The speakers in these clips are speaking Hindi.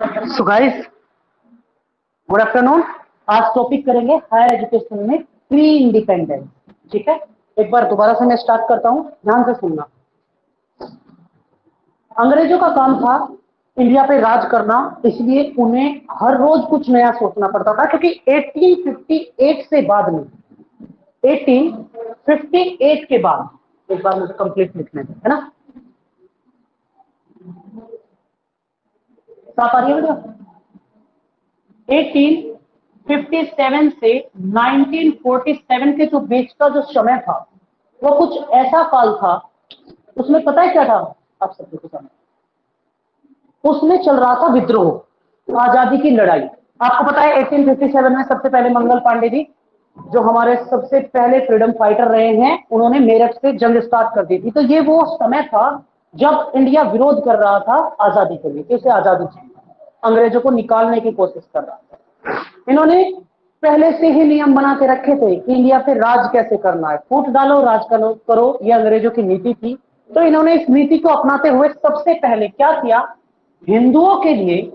So guys, good afternoon. आज टॉपिक करेंगे हायर एजुकेशन में प्री इंडिपेंडेंस। ठीक है, एक बार दोबारा से मैं स्टार्ट करता हूं, ध्यान से सुनना। अंग्रेजों का काम था इंडिया पे राज करना, इसलिए उन्हें हर रोज कुछ नया सोचना पड़ता था, क्योंकि 1858 से बाद में 1858 के बाद, एक बार मुझे कंप्लीट लिखने दें, है ना? साफ आ रही है बेटा? 1857 से 1947 के जो बीच का जो समय था, वो कुछ ऐसा काल था, उसमें पता है क्या था आप सबको? समय उसमें चल रहा था विद्रोह, आजादी की लड़ाई। आपको पता है 1857 में सबसे पहले मंगल पांडे जी, जो हमारे सबसे पहले फ्रीडम फाइटर रहे हैं, उन्होंने मेरठ से जंग स्टार्ट कर दी थी। तो ये वो समय था जब इंडिया विरोध कर रहा था आजादी के लिए, कैसे आजादी चाहिए, अंग्रेजों को निकालने की कोशिश कर रहा था। इन्होंने पहले से ही नियम बना के रखे थे कि इंडिया पे राज कैसे करना है, फूट डालो राज करो, ये अंग्रेजों की नीति थी। तो इन्होंने इस नीति को अपनाते हुए सबसे पहले क्या किया, हिंदुओं के लिए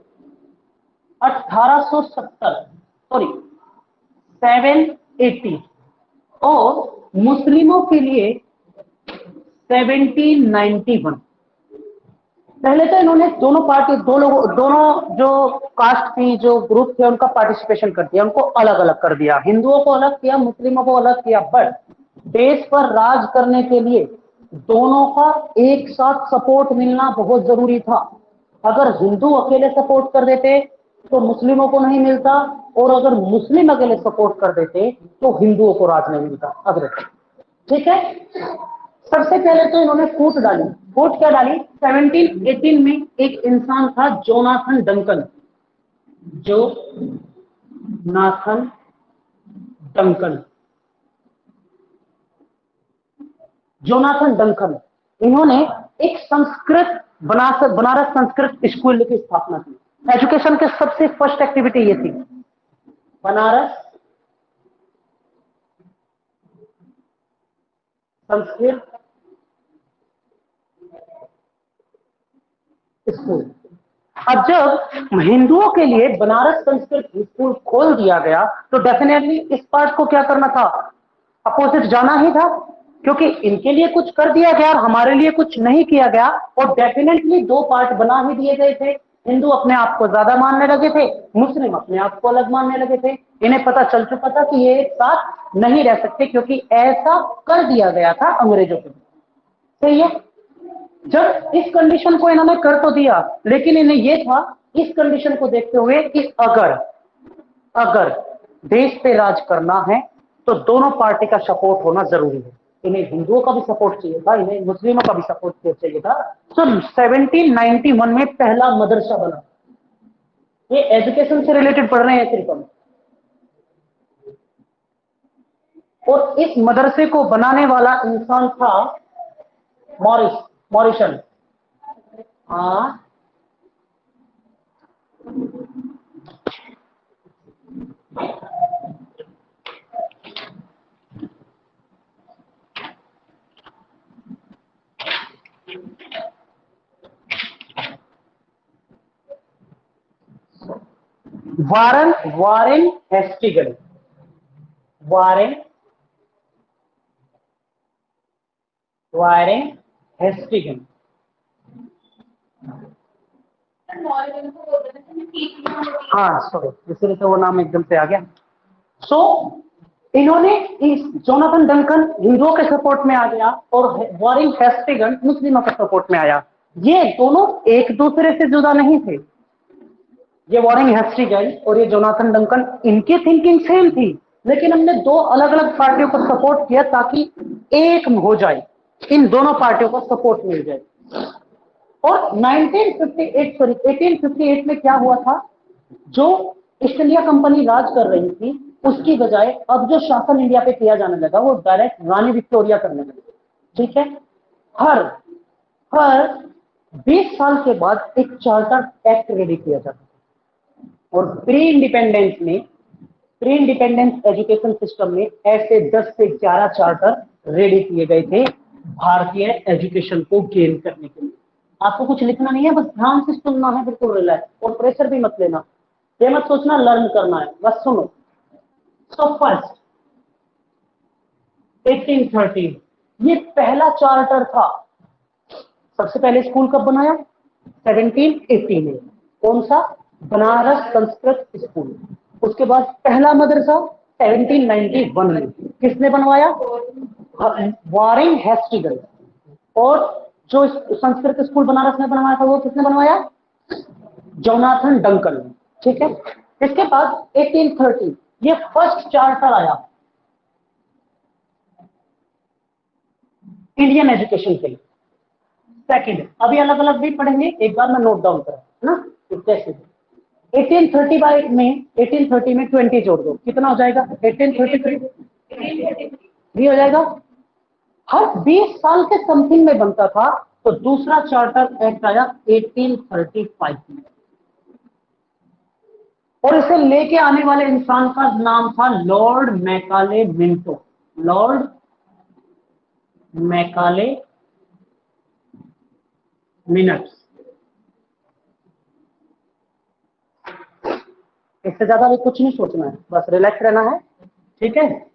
1870 सॉरी 780 और मुस्लिमों के लिए 1791। पहले तो इन्होंने दोनों पार्टी, दोनों जो कास्ट थी, जो ग्रुप थे, उनका पार्टिसिपेशन कर दिया, उनको अलग अलग कर दिया, हिंदुओं को अलग किया, मुस्लिमों को अलग किया। बट देश पर राज करने के लिए दोनों का एक साथ सपोर्ट मिलना बहुत जरूरी था। अगर हिंदू अकेले सपोर्ट कर देते तो मुस्लिमों को नहीं मिलता, और अगर मुस्लिम अकेले सपोर्ट कर देते तो हिंदुओं को राज नहीं मिलता। अगर ठीक है, सबसे पहले तो इन्होंने फूट डाली। फूट क्या डाली? 1718 में एक इंसान था Jonathan Duncan. Jonathan Duncan, Jonathan Duncan, इन्होंने एक संस्कृत बनारस संस्कृत स्कूल की स्थापना की। एजुकेशन के सबसे फर्स्ट एक्टिविटी ये थी, बनारस संस्कृत स्कूल। अब जब हिंदुओं के लिए बनारस संस्कृत स्कूल खोल दिया गया, तो डेफिनेटली इस पार्ट को क्या करना था, अपोजिट जाना ही था, क्योंकि इनके लिए कुछ कर दिया गया और हमारे लिए कुछ नहीं किया गया। और डेफिनेटली दो पार्ट बना ही दिए गए थे। हिंदू अपने आप को ज्यादा मानने लगे थे, मुस्लिम अपने आप को अलग मानने लगे थे। इन्हें पता चल चुका था कि ये एक साथ नहीं रह सकते, क्योंकि ऐसा कर दिया गया था अंग्रेजों के। सही है? जब इस कंडीशन को इन्होंने कर तो दिया, लेकिन इन्हें यह था इस कंडीशन को देखते हुए कि अगर अगर देश पे राज करना है तो दोनों पार्टी का सपोर्ट होना जरूरी है। इन्हें हिंदुओं का भी सपोर्ट चाहिए था, इन्हें मुस्लिमों का भी सपोर्ट चाहिए था। तो 1791 में पहला मदरसा बना। ये एजुकेशन से रिलेटेड पढ़ रहे हैं सिर्फ हम। और इस मदरसे को बनाने वाला इंसान था मॉरिसन। हाँ, वारेन हेस्टिगन। वारेन हेस्टिगन। हाँ सॉरी, इसलिए तो वो नाम एकदम से आ गया। सो इन्होंने इस जोनाथन डंकन हिंदुओं के सपोर्ट में आ गया और वारेन हेस्टिगन मुस्लिमों के सपोर्ट में आया। ये दोनों एक दूसरे से जुदा नहीं थे। ये वारेन हेस्टिगन और ये जोनाथन डंकन, इनकी थिंकिंग सेम थी, लेकिन हमने दो अलग अलग पार्टियों को सपोर्ट किया ताकि एक हो जाए, इन दोनों पार्टियों को सपोर्ट मिल जाए। और 1858 में क्या हुआ था, जो ईस्ट इंडिया कंपनी राज कर रही थी, उसकी बजाय अब जो शासन इंडिया पे किया जाने लगा वो डायरेक्ट रानी विक्टोरिया करने लगी। ठीक है, हर हर 20 साल के बाद एक चार्टर एक्ट रेडी किया जाता है। और प्री इंडिपेंडेंस एजुकेशन सिस्टम में ऐसे 10 से 11 चार्टर रेडी किए गए थे भारतीय एजुकेशन को गेन करने के लिए। आपको कुछ लिखना नहीं है, बस ध्यान से सुनना है, बिल्कुल रिलैक्स, और प्रेशर भी मत लेना, ये मत सोचना लर्न करना है, बस सुनो। सो फर्स्ट 1813 ये पहला चार्टर था। सबसे पहले स्कूल कब बनाया? 1780 में। कौन सा? बनारस संस्कृत स्कूल। उसके बाद पहला मदरसा 1791 में। किसने बनवाया? Warren Hastings. और जो संस्कृत स्कूल बनारस में बनवाया था वो किसने बनवाया? Jonathan Duncan. ठीक है। इसके बाद 1830 ये फर्स्ट चार्टर आया इंडियन एजुकेशन के लिए। सेकंड, अभी अलग अलग भी पढ़ेंगे, एक बार मैं नोट डाउन करा है ना। 1830 में 1830 में 20 जोड़ दो, कितना हो जाएगा? 1833 हो जाएगा। हर 20 साल के समथिंग में बनता था। तो दूसरा चार्टर एक्ट आया 1835 में, और इसे लेके आने वाले इंसान का नाम था Lord Macaulay Minto. Lord Macaulay minutes. इससे ज्यादा भी कुछ नहीं सोचना है, बस रिलैक्स रहना है। ठीक है।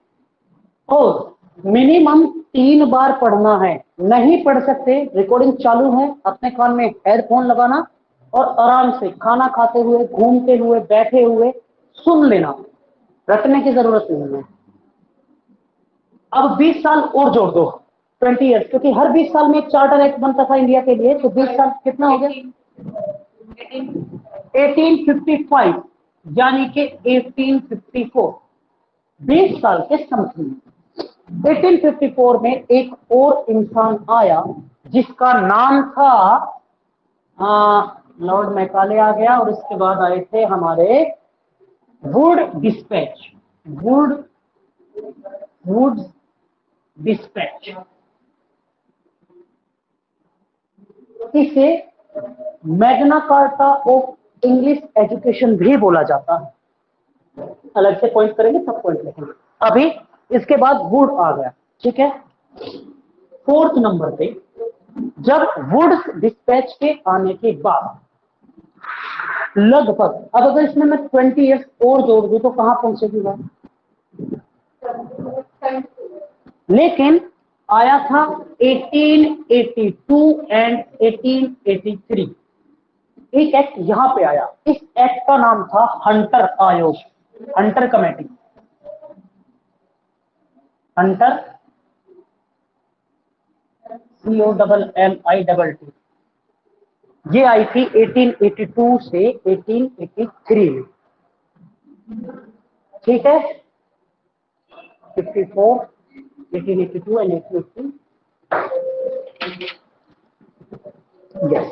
और मिनिमम 3 बार पढ़ना है। नहीं पढ़ सकते, रिकॉर्डिंग चालू है, अपने कान में हेडफोन लगाना और आराम से खाना खाते हुए, घूमते हुए, बैठे हुए सुन लेना, रटने की जरूरत नहीं है। अब 20 साल और जोड़ दो, 20 ईयर्स, क्योंकि हर 20 साल में एक चार्टर एक्ट बनता था इंडिया के लिए। तो 20 साल कितना हो गया? 1855 यानी कि 1854। 20 साल के समथिंग। 1854 में एक और इंसान आया जिसका नाम था लॉर्ड मैकाले आ गया, और इसके बाद आए थे हमारे वुड डिस्पैच। वुड डिस्पैच, इसे Magna carta of English education भी बोला जाता है। अलग से पॉइंट करेंगे, सब पॉइंट लिखेंगे। अभी इसके बाद वुड आ गया। ठीक है। फोर्थ नंबर पे जब वुड्स डिस्पैच के आने के बाद लगभग, अब अगर इसमें मैं 20 ईयर्स और जोड़ दूं तो कहां पहुंचेगी बात? लेकिन आया था 1882 एंड 1883। एक एक्ट यहां पे आया। इस एक्ट का नाम था हंटर आयोग, हंटर कमेटी। Hunter COLLIT। ये आई थी 1882 से 1883 में। ठीक है। 54, 1882 एंड 1883। यस,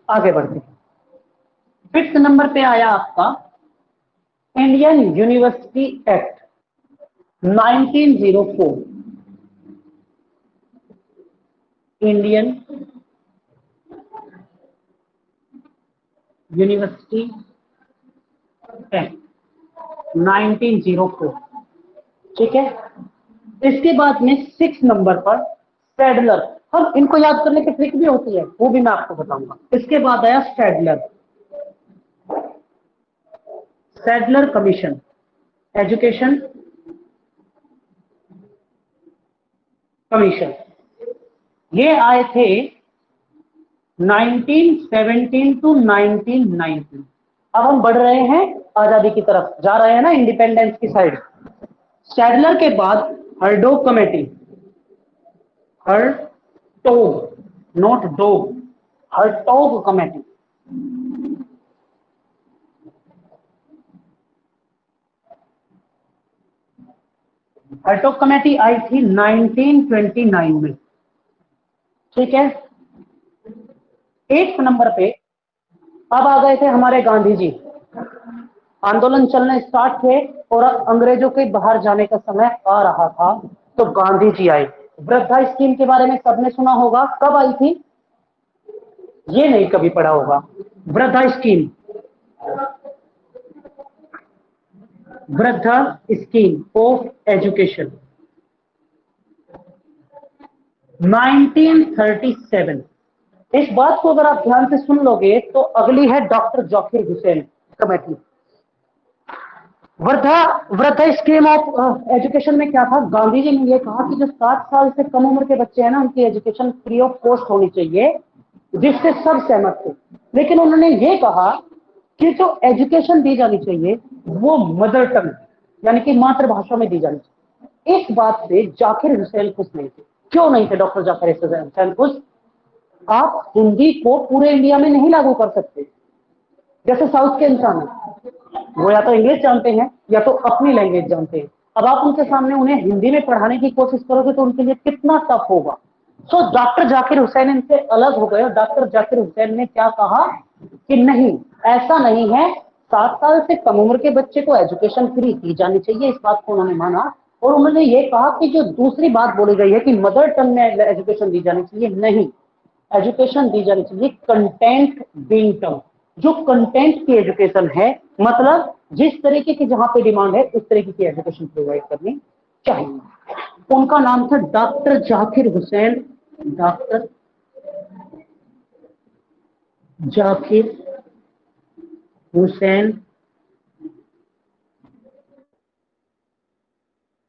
आगे बढ़ते हैं। फिफ्थ नंबर पे आया आपका Indian university act 1904। Indian university act 1904। ठीक है। इसके बाद में 6 नंबर पर सैडलर। हम इनको याद करने की ट्रिक भी होती है, वो भी मैं आपको बताऊंगा। इसके बाद आया Sadler, Sadler commission, education commission. ये आए थे 1917 टू 1919। अब हम बढ़ रहे हैं आजादी की तरफ, जा रहे हैं ना इंडिपेंडेंस की साइड। सैडलर के बाद Hardog committee, Hartog, not dog, Hartog committee. Hartog committee आई थी 1929 में। ठीक है। 8 नंबर पे अब आ गए थे हमारे गांधी जी। आंदोलन चलने स्टार्ट थे और अब अंग्रेजों के बाहर जाने का समय आ रहा था, तो गांधी जी आए। वृद्धा स्कीम के बारे में सबने सुना होगा, कब आई थी? ये नहीं कभी पढ़ा होगा। वृद्धा स्कीम, वृद्धा स्कीम ऑफ एजुकेशन 1937। इस बात को अगर आप ध्यान से सुन लोगे तो अगली है डॉक्टर जाकिर हुसैन कमेटी। वृद्धा वृद्धा स्कीम ऑफ एजुकेशन में क्या था, गांधी जी ने यह कहा कि जो 7 साल से कम उम्र के बच्चे हैं ना, उनकी एजुकेशन फ्री ऑफ कॉस्ट होनी चाहिए, जिससे सब सहमत थे। लेकिन उन्होंने ये कहा कि जो एजुकेशन दी जानी चाहिए वो मदर टंग यानी कि मातृभाषा में दी जानी चाहिए। इस बात से जाकिर हुसैन खुश नहीं थे। क्यों नहीं थे डॉक्टर जाकिर हुसैन खुश? आप हिंदी को पूरे इंडिया में नहीं लागू कर सकते। जैसे साउथ के इंसान है, वो या तो इंग्लिश जानते हैं या तो अपनी लैंग्वेज जानते हैं। अब आप उनके सामने उन्हें हिंदी में पढ़ाने की कोशिश करोगे तो उनके लिए कितना टफ होगा। सो डॉक्टर जाकिर हुसैन इनसे अलग हो गए और डॉक्टर जाकिर हुसैन ने क्या कहा कि नहीं, ऐसा नहीं है, 7 साल से कम उम्र के बच्चे को एजुकेशन फ्री दी जानी चाहिए। इस बात को उन्होंने माना और उन्होंने ये कहा कि जो दूसरी बात बोली गई है कि मदर टंग में एजुकेशन दी जानी चाहिए, नहीं, एजुकेशन दी जानी चाहिए कंटेंट बीइंग टंग। जो कंटेंट की एजुकेशन है, मतलब जिस तरीके की जहां पे डिमांड है उस तरीके की एजुकेशन प्रोवाइड करनी चाहिए। उनका नाम था डॉक्टर जाकिर हुसैन। डॉक्टर जाकिर हुसैन,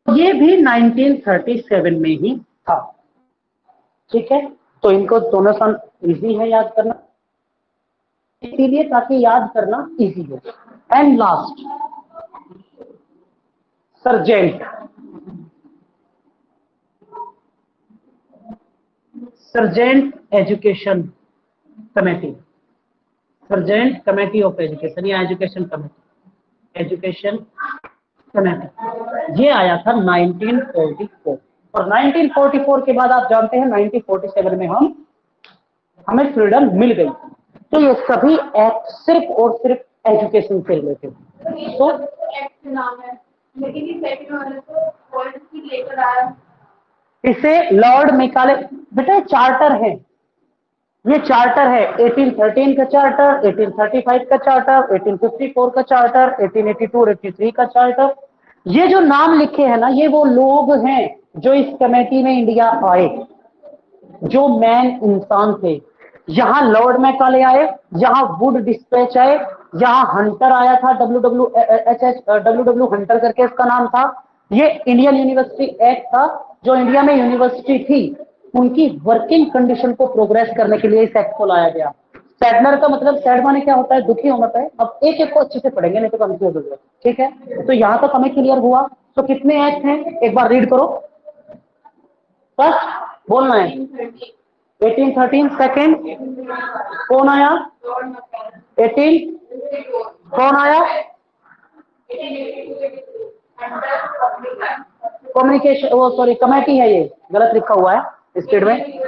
ये भी 1937 में ही था। ठीक है, तो इनको दोनों सन इजी है याद करना, इसीलिए ताकि याद करना इजी हो। And last sergeant, sergeant education committee, sergeant committee of education या एजुकेशन कमेटी, एजुकेशन कमेटी, ये आया था 1944। और 1944 के बाद आप जानते हैं 1947 में हमें फ्रीडम मिल गई। तो ये सभी एक्ट सिर्फ और सिर्फ एजुकेशन से रिलेटेड। तो एक्ट नाम है, लेकिन ये सेकंड वाले को पॉलिसी लेकर आया, इसे लॉर्ड मेकाले, बेटा चार्टर है, ये चार्टर है 1813 का चार्टर, 1835 का चार्टर, 1854 का चार्टर, 1882 83 का चार्टर। ये जो नाम लिखे हैं ना, ये वो लोग हैं जो इस कमेटी में इंडिया आए, जो मैन इंसान थे। यहां लॉर्ड मैकाले आए, यहां वुड डिस्पैच आए, यहां हंटर आया था, डब्ल्यू हंटर करके इसका नाम था। ये इंडियन यूनिवर्सिटी एक्ट था, जो इंडिया में यूनिवर्सिटी थी उनकी वर्किंग कंडीशन को प्रोग्रेस करने के लिए इस एक्ट को लाया गया। सैडलर का मतलब, सैड माने क्या होता है, दुखी होता है। अब एक एक को अच्छे से पढ़ेंगे नहीं तो कंफ्यूज हो जाएगा। ठीक है, तो यहां तक हमें क्लियर हुआ। तो कितने एक्ट हैं एक बार रीड करो। फर्स्ट बोलना है 1813, सेकेंड कौन आया, 18 कौन आया, कम्युनिकेशन, वो सॉरी कमेटी है, ये गलत लिखा हुआ है स्पीड में।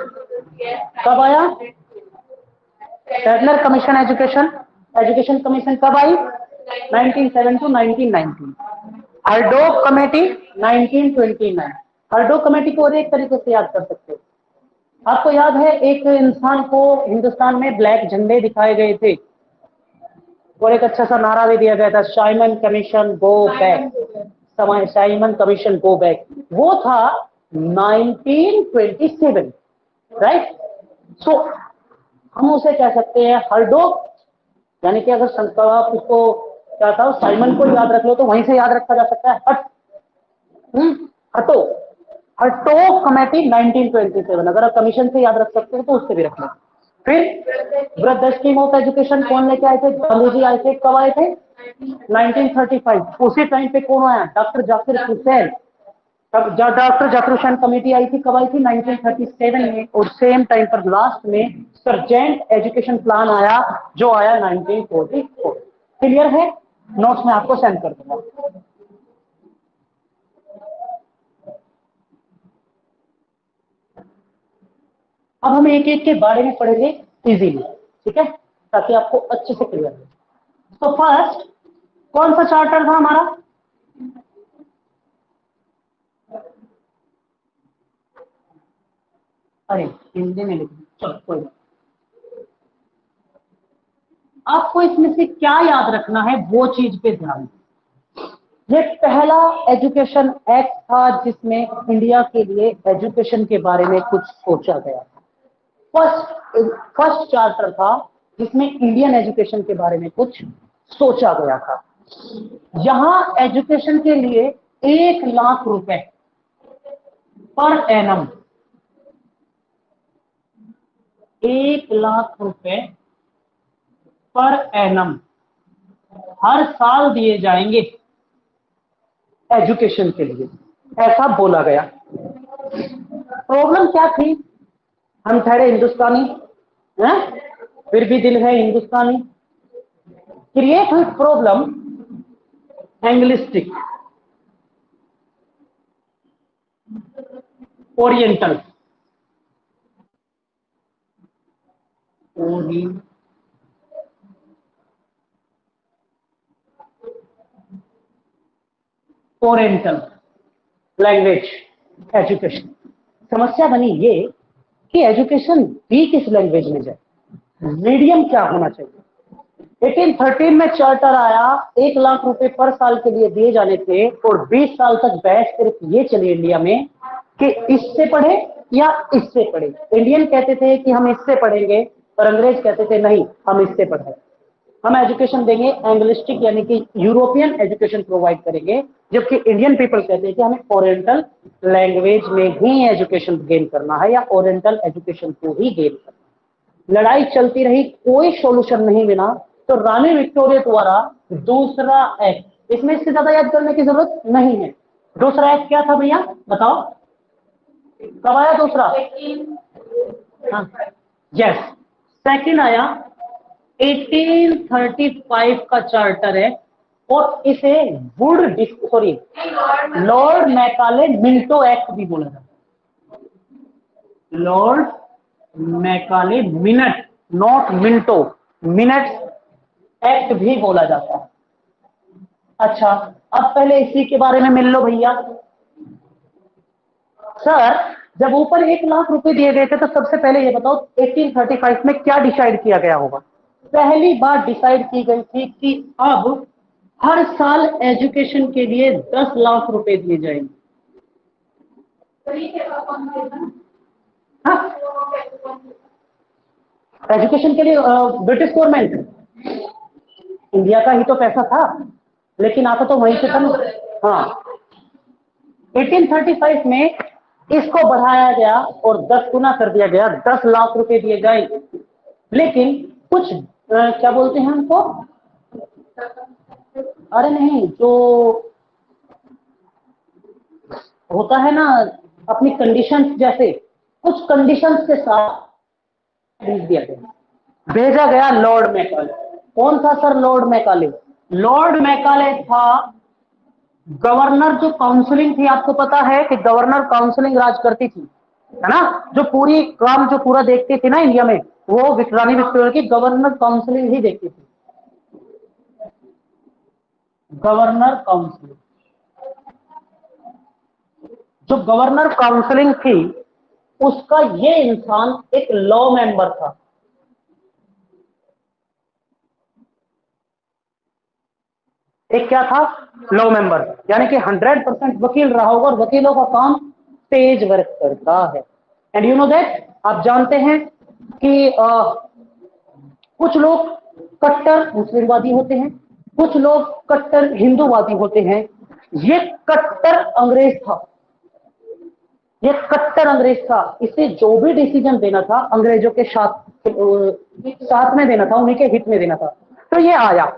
कब आया Sadler commission, education education commission कब आई, 1907 टू 1919। हरडोक कमेटी 1929। हरडोक कमेटी को और एक तरीके से याद कर सकते हो। आपको याद है एक इंसान को हिंदुस्तान में ब्लैक झंडे दिखाए गए थे और एक अच्छा सा नारा भी दिया गया था, Simon commission go back, Simon commission go back. वो था 1927, राइट। सो हम उसे कह सकते हैं हरडोक, यानी कि अगर आप उसको क्या था, साइमन को याद रख लो तो वहीं से याद रखा जा सकता है, हटो, हटो कमेटी 1927। अगर आप कमीशन से याद रख सकते हो तो उससे भी रख लो। फिर वृद्ध स्कीम ऑफ एजुकेशन कौन लेके आए थे, गांधी जी आए थे। कब आए थे, 1935। उसी टाइम पे कौन आया, डॉक्टर जाकिर हुसैन। तब डॉक्टर जाकिर हुसैन कमेटी आई थी, कब आई थी, 1937 में। और सेम टाइम पर लास्ट में सर्जेंट एजुकेशन प्लान आया, जो आया 1944। क्लियर है, नोट्स में आपको सेंड कर दूंगा। अब हम एक एक के बारे में पढ़ेंगे इजीली, ठीक है, ताकि आपको अच्छे से क्लियर हो। तो फर्स्ट कौन सा चार्टर था हमारा, अरे हिंदी में लिखो, चलो कोई नहीं। आपको इसमें से क्या याद रखना है वो चीज पे ध्यान। ये पहला एजुकेशन एक्ट था जिसमें इंडिया के लिए एजुकेशन के बारे में कुछ सोचा गया था। फर्स्ट चार्टर था जिसमें इंडियन एजुकेशन के बारे में कुछ सोचा गया था। यहां एजुकेशन के लिए 1 लाख रुपए पर एनम, 1 लाख रुपए पर एनम हर साल दिए जाएंगे एजुकेशन के लिए, ऐसा बोला गया। प्रॉब्लम क्या थी? हम ठहरे हिंदुस्तानी हैं, फिर भी दिल है हिंदुस्तानी। क्रिएट हुई problem anglistic, oriental, oriental language education. समस्या बनी ये कि एजुकेशन भी किस लैंग्वेज में जाए, मीडियम क्या होना चाहिए। 1813 में चार्टर आया, 1 लाख रुपए पर साल के लिए दिए जाने थे और 20 साल तक बहस सिर्फ ये चली इंडिया में कि इससे पढ़े या इससे पढ़े। इंडियन कहते थे कि हम इससे पढ़ेंगे और अंग्रेज कहते थे नहीं हम इससे पढ़े, हम एजुकेशन देंगे एंग्लिस्टिक यानी कि यूरोपियन एजुकेशन प्रोवाइड करेंगे, जबकि इंडियन पीपल कहते हैं कि हमें ओरिएंटल लैंग्वेज में ही एजुकेशन गेन करना है या ओरिएंटल एजुकेशन को ही गेन करना है। लड़ाई चलती रही, कोई सॉल्यूशन नहीं मिला, तो रानी विक्टोरिया द्वारा दूसरा एक्ट, इसमें इससे ज्यादा याद करने की जरूरत नहीं है। दूसरा एक्ट क्या था भैया बताओ, कब आया दूसरा? हाँ यस, सेकंड आया 1835 का चार्टर है और इसे लॉर्ड मैकाले मिंटो एक्ट भी बोला जाता है। Lord Macaulay minute, not Minto, minute act भी बोला जाता है। अच्छा, अब पहले इसी के बारे में मिल लो भैया। सर जब ऊपर 1 लाख रुपए दिए गए थे तो सबसे पहले ये बताओ 1835 में क्या डिसाइड किया गया होगा? पहली बार डिसाइड की गई थी कि अब हर साल एजुकेशन के लिए 10 लाख रुपए दिए जाएंगे। हाँ? एजुकेशन के लिए ब्रिटिश गवर्नमेंट, इंडिया का ही तो पैसा था, लेकिन आता तो वहीं से था ना। हाँ, 1835 में इसको बढ़ाया गया और 10 गुना कर दिया गया, 10 लाख रुपए दिए जाएंगे। लेकिन कुछ क्या बोलते हैं हमको, अरे नहीं, जो होता है ना अपनी कंडीशंस, जैसे कुछ कंडीशंस के साथ भेज दिया गया, भेजा गया लॉर्ड मैकाले। कौन था sir Lord Macaulay? Lord Macaulay था गवर्नर, जो काउंसलिंग थी, आपको पता है कि गवर्नर काउंसलिंग राज करती थी, है ना, जो पूरी काम जो पूरा देखती थी ना इंडिया में, वो रानी विक्टोरिया की गवर्नर काउंसलिंग ही देखती थी, गवर्नर काउंसलिंग। जो गवर्नर काउंसलिंग थी उसका ये इंसान एक लॉ मेंबर था। एक क्या था? लॉ मेंबर, यानी कि 100% वकील रहा होगा और वकीलों का काम तेज वर्क करता है। एंड यू नो दैट, आप जानते हैं कि कुछ लोग कट्टर मुस्लिमवादी होते हैं, कुछ लोग कट्टर हिंदूवादी होते हैं। ये कट्टर अंग्रेज था, ये कट्टर अंग्रेज था। इसे जो भी डिसीजन देना था अंग्रेजों के साथ में देना था, उन्हीं के हित में देना था। तो ये आया,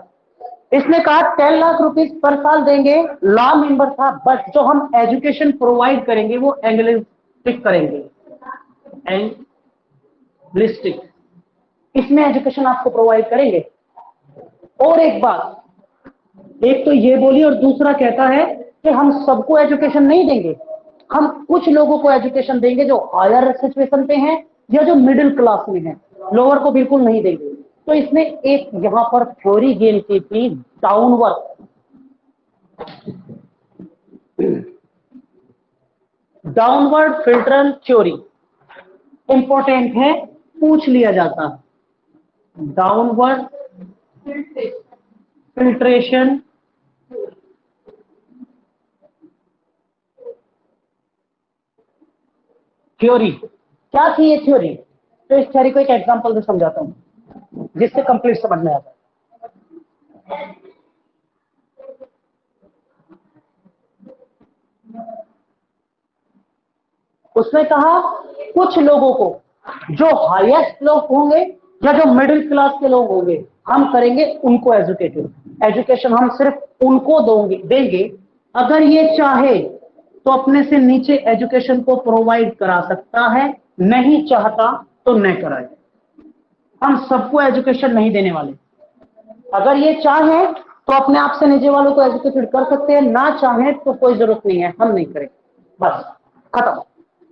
इसने कहा 10 लाख रुपीस पर साल देंगे, लॉ मेंबर था, बट जो हम एजुकेशन प्रोवाइड करेंगे वो एंग्लिस्टिक करेंगे, एंग्लिस्टिक, इसमें एजुकेशन आपको प्रोवाइड करेंगे। और एक बात, एक तो ये बोली और दूसरा कहता है कि हम सबको एजुकेशन नहीं देंगे, हम कुछ लोगों को एजुकेशन देंगे जो हायर सिचुएशन पे हैं या जो मिडिल क्लास में हैं, लोअर को बिल्कुल नहीं देंगे। तो इसने एक यहां पर थ्योरी गेन की थी, downward, downward filter theory. Important है, पूछ लिया जाता है। डाउनवर्ड फिल्ट्रेशन थ्योरी, क्या थी ये थ्योरी? तो इस थ्योरी को एक एग्जांपल से समझाता हूं जिससे कंप्लीट समझ में आता है। उसने कहा कुछ लोगों को, जो हाईएस्ट लोग होंगे या जो मिडिल क्लास के लोग होंगे, हम करेंगे उनको एजुकेटेड। एजुकेशन हम सिर्फ उनको देंगे अगर ये चाहे तो अपने से नीचे एजुकेशन को प्रोवाइड करा सकता है, नहीं चाहता तो न कराए। हम सबको एजुकेशन नहीं देने वाले। अगर ये चाहे तो अपने आप से नीचे वालों को एजुकेटेड कर सकते हैं, ना चाहे तो कोई जरूरत नहीं है, हम नहीं करेंगे, बस खत्म।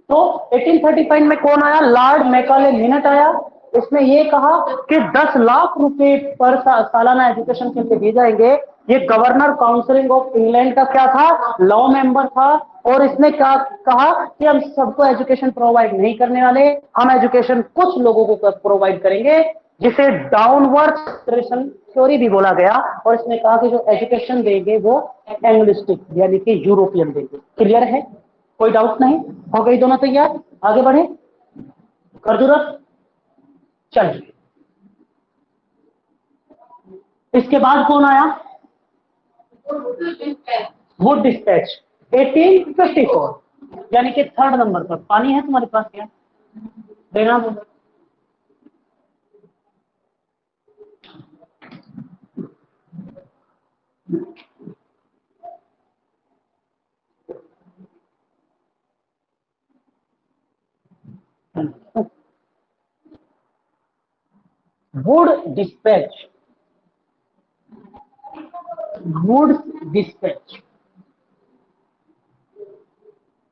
तो 1835 में कौन आया? लॉर्ड मैकाले मिनट आया। उसने ये कहा कि 10 लाख रुपए पर सालाना एजुकेशन के लिए दिए जाएंगे। ये गवर्नर काउंसिल ऑफ इंग्लैंड का क्या था? लॉ मेंबर था। और इसने क्या कहा कि हम सबको एजुकेशन प्रोवाइड नहीं करने वाले, हम एजुकेशन कुछ लोगों को प्रोवाइड करेंगे, जिसे डाउनवर्ड सेपरेशन थ्योरी भी बोला गया। और इसने कहा कि जो एजुकेशन देंगे वो एंग्लिस्टिक यानी कि यूरोपियन देंगे। क्लियर है? कोई डाउट नहीं? हो गई दोनों तैयार? आगे बढ़े? कर जरूरत? चलिए, इसके बाद कौन आया? वुड डिस्पैच 1854, यानी कि थर्ड नंबर पर। पानी है तुम्हारे पास? क्या देना? वुड डिस्पैच, वुड डिस्पैच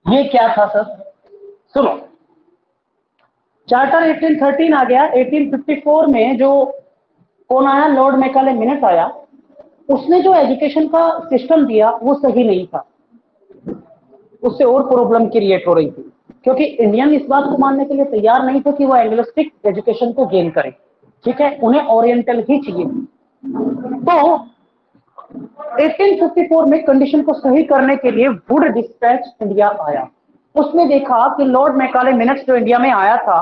ये क्या था सर? सुनो, चार्टर 1813 आ गया। 1854 में जो कौन आया? लॉर्ड मैकाले मिनट आया। उसने जो एजुकेशन का सिस्टम दिया वो सही नहीं था, उससे और प्रॉब्लम क्रिएट हो रही थी, क्योंकि इंडियन इस बात को मानने के लिए तैयार नहीं थे कि वो एंग्लिस्टिक एजुकेशन को गेन करें। ठीक है, उन्हें ओरिएंटल ही चाहिए। तो 1854 में कंडीशन को सही करने के लिए वुड डिस्पैच इंडिया आया। उसने देखा कि लॉर्ड मैकाले मिनट्स जो इंडिया में आया था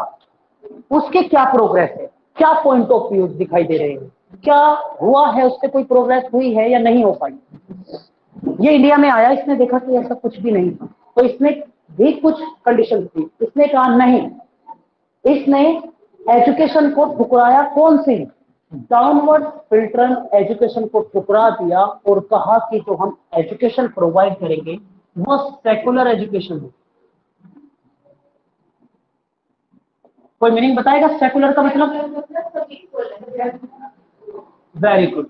उसके क्या प्रोग्रेस है, क्या पॉइंट ऑफ व्यू दिखाई दे रहे हैं, क्या हुआ है, उससे कोई प्रोग्रेस हुई है या नहीं हो पाई। ये इंडिया में आया, इसने देखा कि ऐसा कुछ भी नहीं था, तो इसने भी कुछ कंडीशन थी। इसने कहा नहीं, इसने एजुकेशन को ठुकराया। कौन सी? डाउनवर्ड फिल्टरन एजुकेशन को ठुकरा दिया और कहा कि जो हम एजुकेशन प्रोवाइड करेंगे वो सेकुलर एजुकेशन है। कोई मीनिंग बताएगा सेकुलर का मतलब? Very good.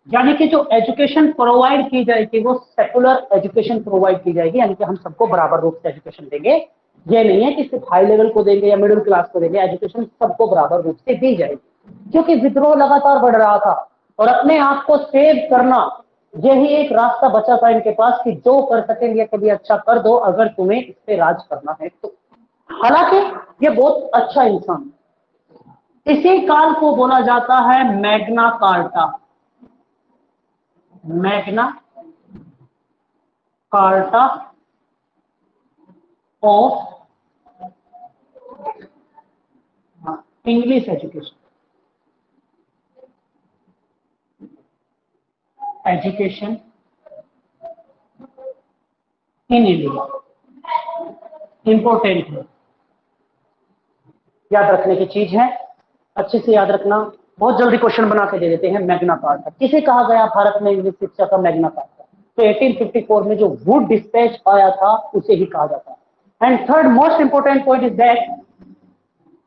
यानी कि जो एजुकेशन प्रोवाइड की जाएगी वो सेकुलर एजुकेशन प्रोवाइड की जाएगी, यानी कि हम सबको बराबर रूप से एजुकेशन देंगे। ये नहीं है कि सिर्फ हाई लेवल को देंगे या मिडिल क्लास को देंगे, एजुकेशन सबको बराबर रूप से दी जाएगी। क्योंकि विद्रोह लगातार बढ़ रहा था और अपने आप को सेव करना, यही एक रास्ता बचा था इनके पास कि जो कर सकेंगे कभी अच्छा कर दो अगर तुम्हें इस पे राज करना है तो। हालांकि ये बहुत अच्छा इंसान, इसी काल को बोला जाता है Magna carta. Magna carta of English education, education in India. Important है, याद रखने की चीज है, अच्छे से याद रखना। बहुत जल्दी क्वेश्चन बना के दे देते हैं। मैग्ना कार्टा किसे कहा गया भारत में इंग्लिश शिक्षा का? Magna carta. तो 1854 में जो वुड डिस्पैच आया था उसे ही कहा जाता है। And third most important point is that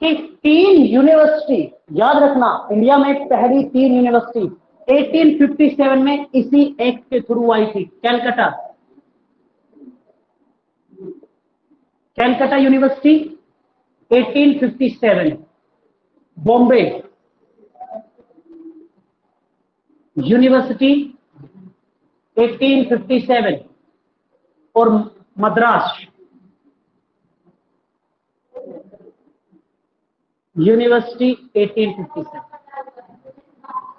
कि 3 यूनिवर्सिटी, याद रखना, इंडिया में पहली 3 यूनिवर्सिटी 1857 में इसी एक्ट के थ्रू आई थी। कैलकाटा, कैलकाटा यूनिवर्सिटी 1857, बॉम्बे यूनिवर्सिटी 1857 और मद्रास यूनिवर्सिटी 1857।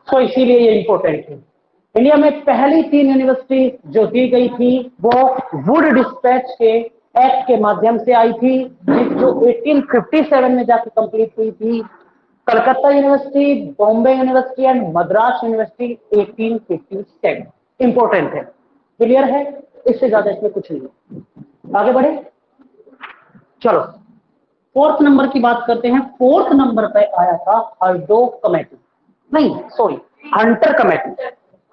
तो इसीलिए ये इंपॉर्टेंट है। इंडिया में पहली 3 यूनिवर्सिटी जो दी गई थी वो वुड डिस्पैच के एक्ट के माध्यम से आई थी, जो 1857 में जाकर कंप्लीट हुई थी। Calcutta university, Bombay university and Madras university 1857। Important है, क्लियर है, इससे ज्यादा इसमें कुछ नहीं है। आगे बढ़े, चलो फोर्थ नंबर की बात करते हैं। फोर्थ नंबर पे आया था हर्डो कमेटी, नहीं sorry, Hunter committee.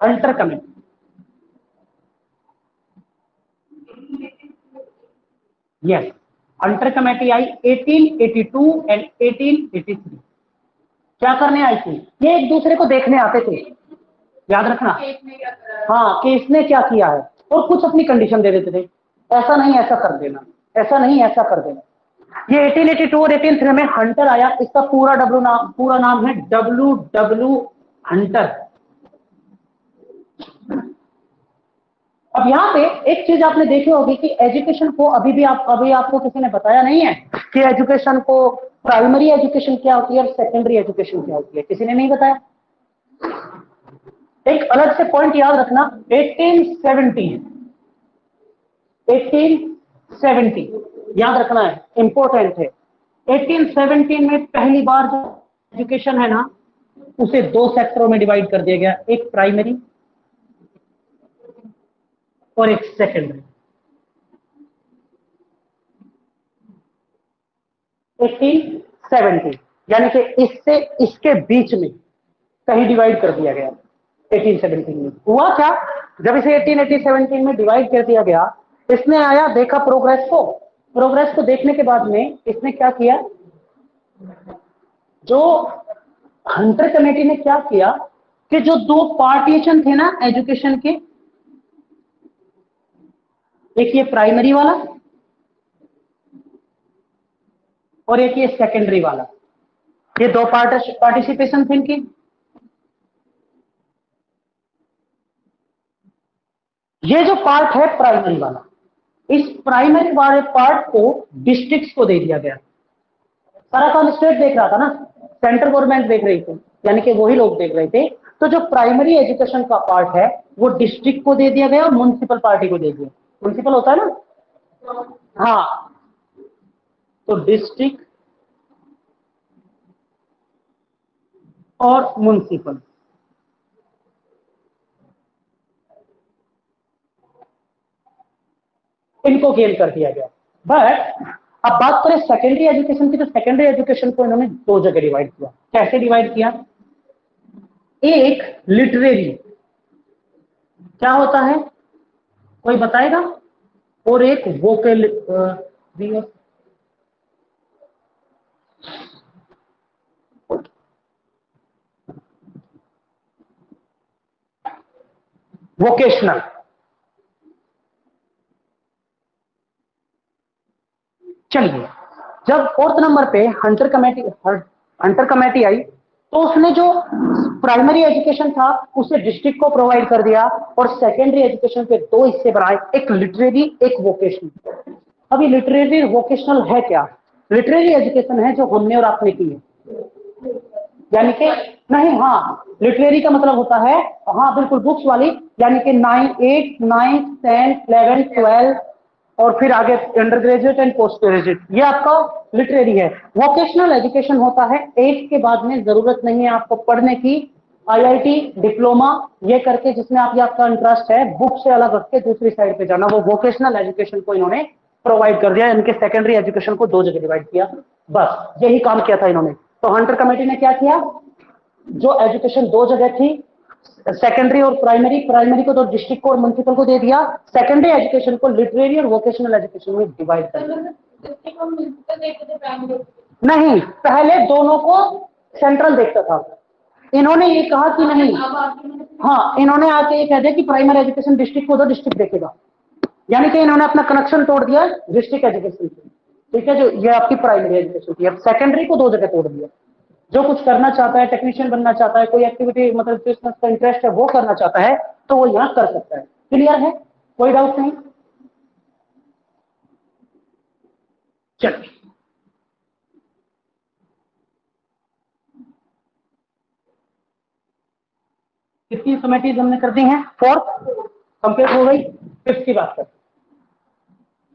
Hunter committee yes, Hunter committee I 1882 and 1883। क्या करने आई थी? ये एक दूसरे को देखने आते थे, याद रखना। हाँ, कि इसने क्या किया है, और कुछ अपनी कंडीशन दे देते थे, ऐसा नहीं ऐसा कर देना, ऐसा नहीं ऐसा कर देना। ये 1882 और 1883 में हंटर आया। इसका पूरा नाम है डब्ल्यू डब्ल्यू हंटर। अब यहाँ पे एक चीज आपने देखी होगी कि एजुकेशन को अभी आपको किसी ने बताया नहीं है कि एजुकेशन को प्राइमरी एजुकेशन क्या होती है और सेकेंडरी एजुकेशन क्या होती है, किसी ने नहीं बताया। एक अलग से पॉइंट याद रखना, 1870 याद रखना है, इंपॉर्टेंट है। 1817 में पहली बार जो एजुकेशन है ना, उसे दो सेक्टरों में डिवाइड कर दिया गया, एक प्राइमरी और एक सेकेंडरी। 1870 यानी कि इससे इसके बीच में कहीं डिवाइड कर दिया गया। 1817 में हुआ क्या, जब इसे 1817 में डिवाइड कर दिया गया, इसने आया देखा प्रोग्रेस को देखने के बाद में इसने क्या किया, जो हंटर कमेटी ने क्या किया कि जो दो पार्टीशन थे ना एजुकेशन के, एक ये प्राइमरी वाला और एक ये सेकेंडरी वाला, ये दो पार्टिसिपेशन थे इनकी। ये जो पार्ट है प्राइमरी वाला, इस प्राइमरी वाले पार्ट को डिस्ट्रिक्ट्स को दे दिया गया। सारा काम स्टेट देख रहा था ना, सेंट्रल गवर्नमेंट देख रही थी, यानी कि वही लोग देख रहे थे। तो जो प्राइमरी एजुकेशन का पार्ट है वो डिस्ट्रिक्ट को दे दिया गया और म्युनिसिपल पार्टी को दे दिया। म्युनिसिपल होता है ना, हाँ, तो डिस्ट्रिक्ट और म्युनिसिपल, इनको गेन कर दिया गया। बट अब बात करें सेकेंडरी एजुकेशन की, तो सेकेंडरी एजुकेशन को इन्होंने दो जगह डिवाइड किया। कैसे डिवाइड किया? एक लिटरेरी, क्या होता है कोई बताएगा, और एक वोकल वोकेशनल। चलिए, जब फोर्थ नंबर पे हंटर कमेटी आई, तो उसने जो प्राइमरी एजुकेशन था उसे डिस्ट्रिक्ट को प्रोवाइड कर दिया और सेकेंडरी एजुकेशन के दो हिस्से बनाए, एक लिटरेरी एक वोकेशनल। अभी लिटरेरी वोकेशनल है क्या? लिटरेरी एजुकेशन है जो हमने और आपने की है, यानी कि नहीं, हाँ, लिटरेरी का मतलब होता है, हाँ बिल्कुल, बुक्स वाली, यानी कि 8 9 10 11 12 और फिर आगे under graduate and post graduate, ये आपका लिटरेरी है। वोकेशनल एजुकेशन होता है 8 के बाद में जरूरत नहीं है आपको पढ़ने की, आईआईटी डिप्लोमा ये करके, जिसमें आप आपका इंटरेस्ट है, बुक से अलग रख के दूसरी साइड पे जाना, वो वोकेशनल एजुकेशन को इन्होंने प्रोवाइड कर दिया। इनके सेकेंडरी एजुकेशन को दो जगह डिवाइड किया, बस यही काम किया था इन्होंने। तो हंटर कमेटी ने क्या किया, जो एजुकेशन दो जगह थी, सेकेंडरी और प्राइमरी, प्राइमरी को तो डिस्ट्रिक्ट को और म्युनिसिपल को दे दिया, सेकेंडरी एजुकेशन को लिटरेरी और वोकेशनल एजुकेशन में डिवाइड कर दिया। नहीं, पहले दोनों को सेंट्रल देखता था, इन्होंने ये कहा कि नहीं, हाँ, इन्होंने आके ये कह दिया कि प्राइमरी एजुकेशन डिस्ट्रिक्ट को दो, डिस्ट्रिक्ट देखेगा, यानी कि इन्होंने अपना कनेक्शन तोड़ दिया डिस्ट्रिक्ट एजुकेशन से। ठीक है, जो ये आपकी प्राइमरी एजुकेशन थी, अब सेकेंडरी को दो जगह तोड़ दिया। जो कुछ करना चाहता है, टेक्नीशियन बनना चाहता है, कोई एक्टिविटी मतलब बिजनेस का इंटरेस्ट है वो करना चाहता है, तो वो यहाँ कर सकता है। क्लियर है, कोई डाउट नहीं? चलिए, कितनी कमेटीज हमने कर दी हैं? फोर्थ कंप्लीट हो गई, फिफ्थ की बात करते हैं।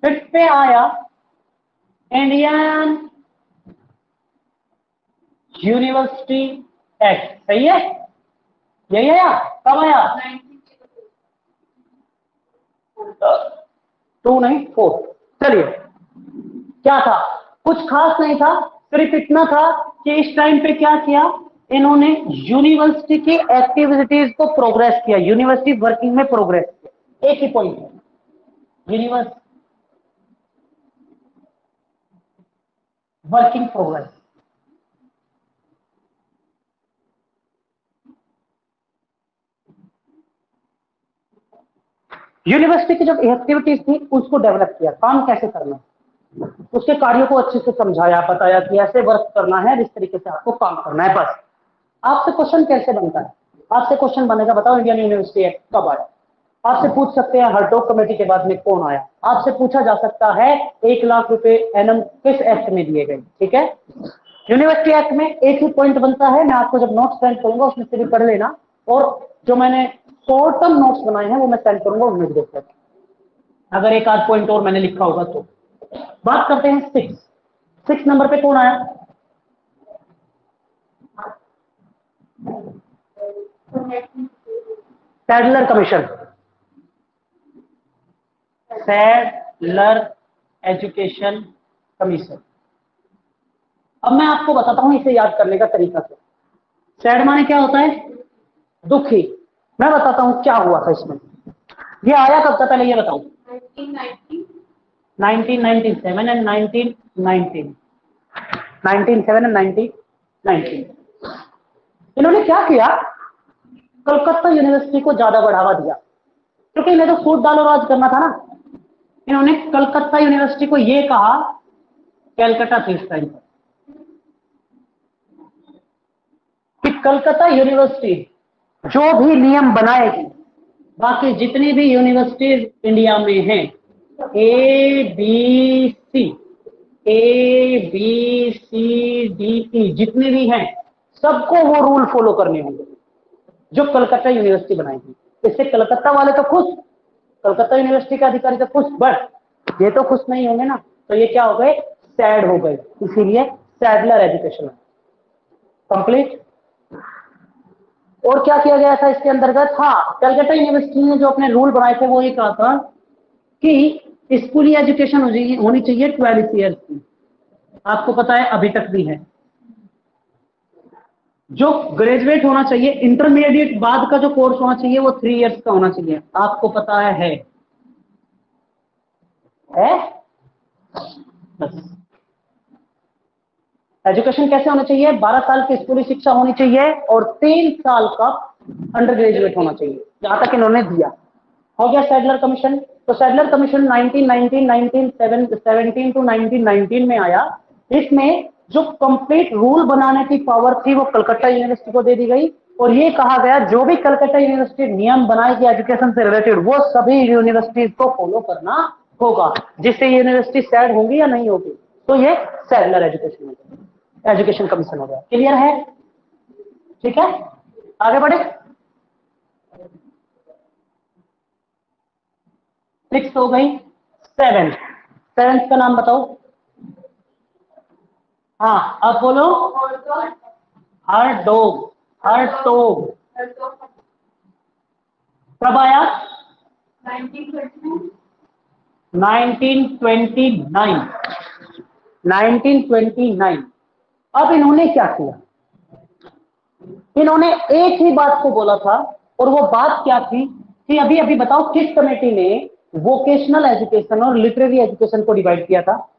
फिफ्थ पे आया इंडियन यूनिवर्सिटी एक्ट, सही है, यही आया, कब आया? 2 नहीं 4। चलिए, क्या था, कुछ खास नहीं था, सिर्फ इतना था कि इस टाइम पे क्या किया इन्होंने, यूनिवर्सिटी की एक्टिविटीज को प्रोग्रेस किया, यूनिवर्सिटी वर्किंग में प्रोग्रेस किया। एक ही पॉइंट है, यूनिवर्सिटी वर्किंग प्रोग्रेस। यूनिवर्सिटी की जो एक्टिविटीज थी उसको डेवलप किया, काम कैसे करना, उसके कार्यों को अच्छे से समझाया, बताया कि ऐसे वर्क करना है, इस तरीके से आपको काम करना है। बस आपसे क्वेश्चन कैसे बनता है, आपसे क्वेश्चन बनेगा, बताओ इंडियन यूनिवर्सिटी एक्ट कब आया। आपसे पूछ सकते हैं हरडोक कमेटी के बाद में कौन आया, आपसे पूछा जा सकता है 1 लाख रुपए एनम किस एक्ट में दिए गए। ठीक है, यूनिवर्सिटी एक्ट में एक ही पॉइंट बनता है, मैं आपको जब नोट्स सेंड करूंगा उसमें से भी पढ़ लेना, और जो मैंने शॉर्ट टर्म नोट्स बनाए हैं वो मैं सेंड करूंगा, उनमें भी देख लेना, अगर एक आध पॉइंट और मैंने लिखा होगा तो। बात करते हैं 6 नंबर पे कौन आया? Sadler commission, Sadler education commission. अब मैं आपको बताता हूं इसे याद करने का तरीका क्या। सैड माने क्या होता है? दुखी। मैं बताता हूं क्या हुआ था इसमें, ये आया कब था, पहले ये बताओ। 1997 एंड 1919, 1997 एंड 1919। इन्होंने क्या किया, कलकत्ता यूनिवर्सिटी को ज्यादा बढ़ावा दिया, क्योंकि इन्हें तो फूट डालो राज करना था ना। इन्होंने कलकत्ता यूनिवर्सिटी को ये कहा, कैलकाटा थी इस टाइम पर, कि कलकत्ता यूनिवर्सिटी जो भी नियम बनाएगी, बाकी जितनी भी यूनिवर्सिटीज इंडिया में हैं, A B C D E जितने भी हैं, सबको वो रूल फॉलो करने होंगे जो कलकत्ता यूनिवर्सिटी बनाएगी। इससे कलकत्ता वाले तो खुश, कलकत्ता यूनिवर्सिटी के अधिकारी तो खुश, बट ये तो खुश नहीं होंगे ना, तो ये क्या हो गए, सैड हो गए, इसीलिए सैडलर एजुकेशन कंप्लीट। और क्या किया गया था इसके अंतर्गत, हाँ, कलकत्ता यूनिवर्सिटी ने जो अपने रूल बनाए थे वो ये कहा था कि स्कूली एजुकेशन होनी चाहिए 12 ईयर्स की, आपको पता है अभी तक भी है। जो ग्रेजुएट होना चाहिए, इंटरमीडिएट बाद का जो कोर्स होना चाहिए वो 3 इयर्स का होना चाहिए, आपको पता है? बस एजुकेशन कैसे होना चाहिए, 12 साल की स्कूली शिक्षा होनी चाहिए और 3 साल का अंडर ग्रेजुएट होना चाहिए, जहां तक इन्होंने दिया। हो गया सैडलर कमीशन। तो सैडलर कमीशन 1917 टू 1919 में आया। इसमें जो कंप्लीट रूल बनाने की पावर थी वो कलकत्ता यूनिवर्सिटी को दे दी गई, और ये कहा गया जो भी कलकत्ता यूनिवर्सिटी नियम बनाएगी एजुकेशन से रिलेटेड वो सभी यूनिवर्सिटीज को फॉलो करना होगा, जिससे यूनिवर्सिटी सैड होंगी या नहीं होगी। तो ये सैडलर एजुकेशन कमीशन हो गया। क्लियर है? ठीक है, आगे बढ़े। 6 हो गई, 7, 7 का नाम बताओ। हाँ अब बोलो। हरडोग, हरटोग कब आया? 1929, 1929। अब इन्होंने क्या किया, इन्होंने एक ही बात को बोला था, और वो बात क्या थी कि अभी अभी बताओ किस कमेटी ने वोकेशनल एजुकेशन और लिटरेरी एजुकेशन को डिवाइड किया था?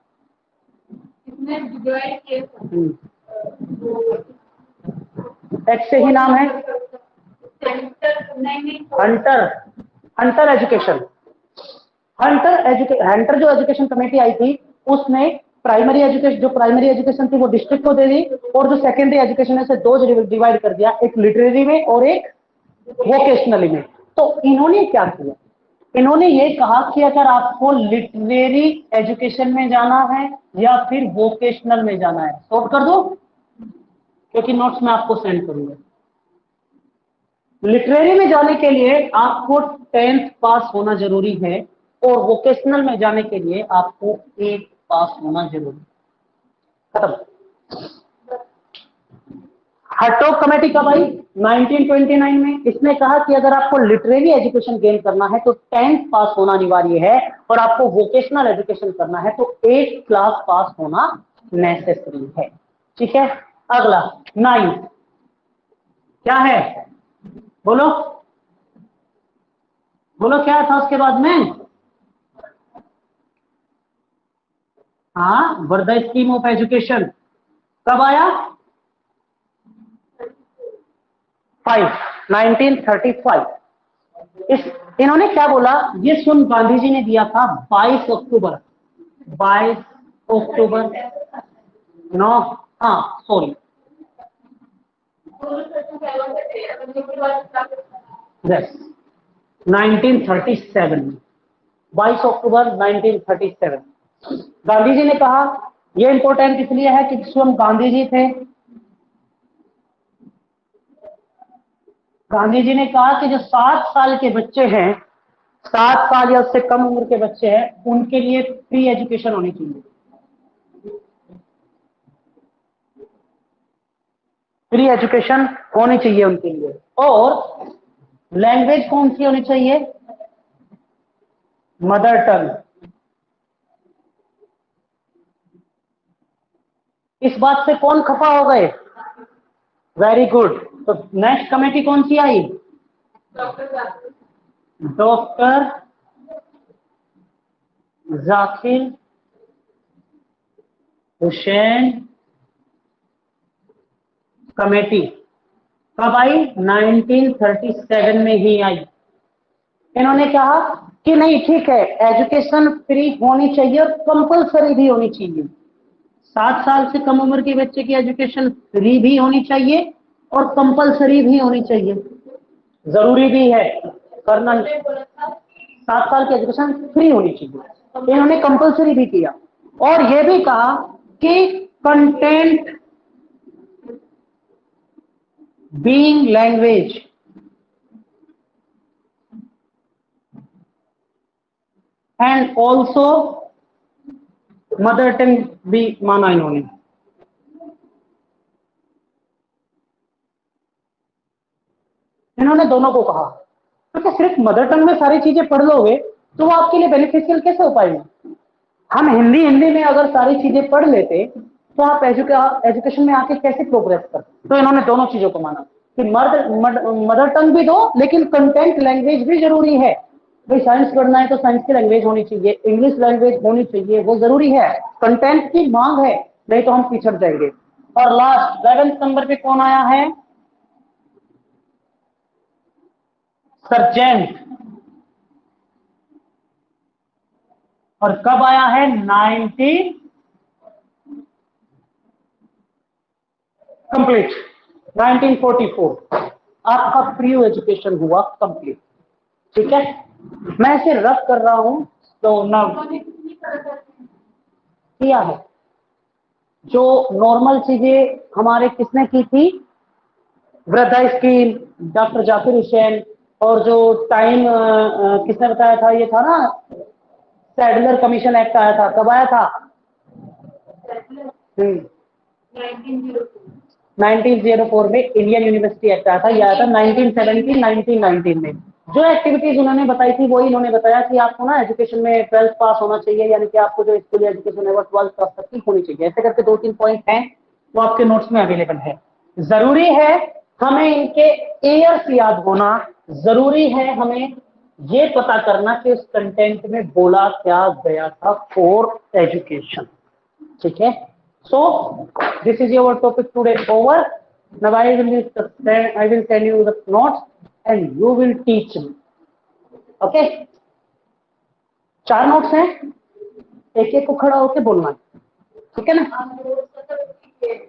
एक्ट से ही नाम है, हंटर, हंटर एजुकेशन। हंटर जो एजुकेशन कमेटी आई थी उसने प्राइमरी एजुकेशन, जो प्राइमरी एजुकेशन थी वो डिस्ट्रिक्ट को दे दी, और जो सेकेंडरी एजुकेशन है उसे 2 डिवाइड कर दिया, एक लिटरेरी में और एक वोकेशनली में। तो इन्होंने क्या किया, इन्होंने ये कहा कि अगर आपको लिटरेरी एजुकेशन में जाना है या फिर वोकेशनल में जाना है, सॉर्ट कर दो, क्योंकि नोट्स में आपको सेंड करूंगा। लिटरेरी में जाने के लिए आपको 10th पास होना जरूरी है, और वोकेशनल में जाने के लिए आपको 8 पास होना जरूरी। खत्म। हर्टोग कमेटी कब आई? 1929 में। इसने कहा कि अगर आपको लिटरेरी एजुकेशन गेन करना है तो 10th पास होना अनिवार्य है, और आपको वोकेशनल एजुकेशन करना है तो 8th क्लास पास होना नेसेसरी है। ठीक है, अगला 9th क्या है? बोलो बोलो, क्या था उसके बाद में? हाँ, वर्धा स्कीम ऑफ एजुकेशन कब आया? 1935। इन्होंने क्या बोला? ये सुन गांधी जी ने दिया था 22 अक्टूबर, 22 अक्टूबर, नो, हाँ सॉरी, यस 1937, 22 अक्टूबर 1937। गांधी जी ने कहा, यह इंपॉर्टेंट इसलिए है कि स्वयं गांधी जी थे। गांधी जी ने कहा कि जो 7 साल के बच्चे हैं, 7 साल या उससे कम उम्र के बच्चे हैं, उनके लिए फ्री एजुकेशन होनी चाहिए। फ्री एजुकेशन होनी चाहिए उनके लिए। और लैंग्वेज कौन सी होनी चाहिए? Mother tongue. इस बात से कौन खफा हो गए? Very good. तो नेक्स्ट कमेटी कौन सी आई? Doctor Zakir Hussain committee. कब आई? 1937 में ही आई। इन्होंने कहा कि नहीं, ठीक है, एजुकेशन फ्री होनी चाहिए और कंपलसरी भी होनी चाहिए। 7 साल से कम उम्र के बच्चे की एजुकेशन फ्री भी होनी चाहिए और कंपलसरी भी होनी चाहिए, जरूरी भी है करना। 7 साल की एजुकेशन फ्री होनी चाहिए, इन्होंने कंपलसरी भी किया। और यह भी कहा कि content being language and also mother tongue भी माना इन्होंने। इन्होंने दोनों को कहा, क्योंकि सिर्फ मदर टंग में सारी चीजें पढ़ लोगे तो वो आपके लिए बेनिफिशियल कैसे हो पाएंगे? हम हिंदी में अगर सारी चीजें पढ़ लेते तो आप एजुकेशन में आके कैसे प्रोग्रेस करते? तो इन्होंने दोनों चीजों को माना कि मदर टंग भी दो, लेकिन कंटेंट लैंग्वेज भी जरूरी है। भाई साइंस पढ़ना है तो साइंस की लैंग्वेज होनी चाहिए, इंग्लिश लैंग्वेज होनी चाहिए, वो जरूरी है, कंटेंट की मांग है, नहीं तो हम पिछड़ जाएंगे। और लास्ट 11th नंबर पे कौन आया है? सर्जेंट। और कब आया है? 19 कंप्लीट 1944 आपका फ्री एजुकेशन हुआ कंप्लीट। ठीक है, मैं इसे रफ कर रहा हूं तो ना किया है। जो नॉर्मल चीजें हमारे किसने की थी? वृद्धा स्कीम, डॉक्टर जाकिर हुसैन। और जो टाइम किसने बताया था? ये था ना, सैडलर कमीशन एक्ट आया था। कब आया था? 1904 में इंडियन यूनिवर्सिटी एक्ट आया था। यह आया था 1917 1919 में। जो एक्टिविटीज उन्होंने बताई थी वही इन्होंने बताया कि आपको ना एजुकेशन में 12th पास होना चाहिए, यानी कि आपको जो स्कूल एजुकेशन है वो 12th क्लास तक की होनी चाहिए। ऐसे करके 2-3 पॉइंट हैं वो आपके नोट्स में अवेलेबल है। जरूरी है हमें इनके एयर्स याद होना, जरूरी है हमें ये पता करना कि उस कंटेंट में बोला क्या गया था फॉर एजुकेशन। ठीक है, so this is your topic today over. Now I will tell you the notes and you will teach me. Okay, 4 notes हैं, एक एक को खड़ा होकर बोलना है, ठीक है ना?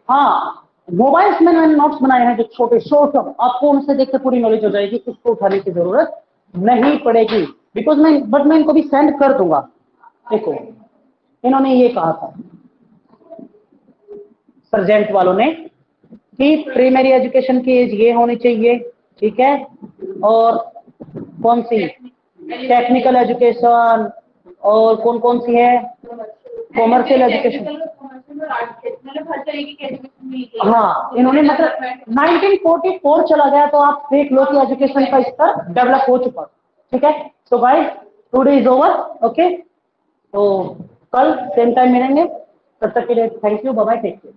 हाँ, मोबाइल्स में मैंने नोट्स बनाए हैं जो छोटे शॉर्ट, आपको उनसे देख के पूरी नॉलेज हो जाएगी, इसको उठाने की जरूरत नहीं पड़ेगी। बिकॉज मैं इनको भी सेंड कर दूंगा। देखो, इन्होंने ये कहा था सर्जेंट वालों ने कि प्राइमरी एजुकेशन की एज ये होनी चाहिए, ठीक है, और कौन सी टेक्निकल एजुकेशन, और कौन कौन सी है, कॉमर्शियल एजुकेशन। मतलब हर तरीके की एजुकेशन मिलती है। हाँ, इन्होंने मतलब 1944 चला गया तो आप देख लो कि एजुकेशन का स्तर डेवलप हो चुका। ठीक है, तो guys today is over. Okay, तो कल सेम टाइम मिलेंगे, तब तक के लिए thank you, bye bye, take care.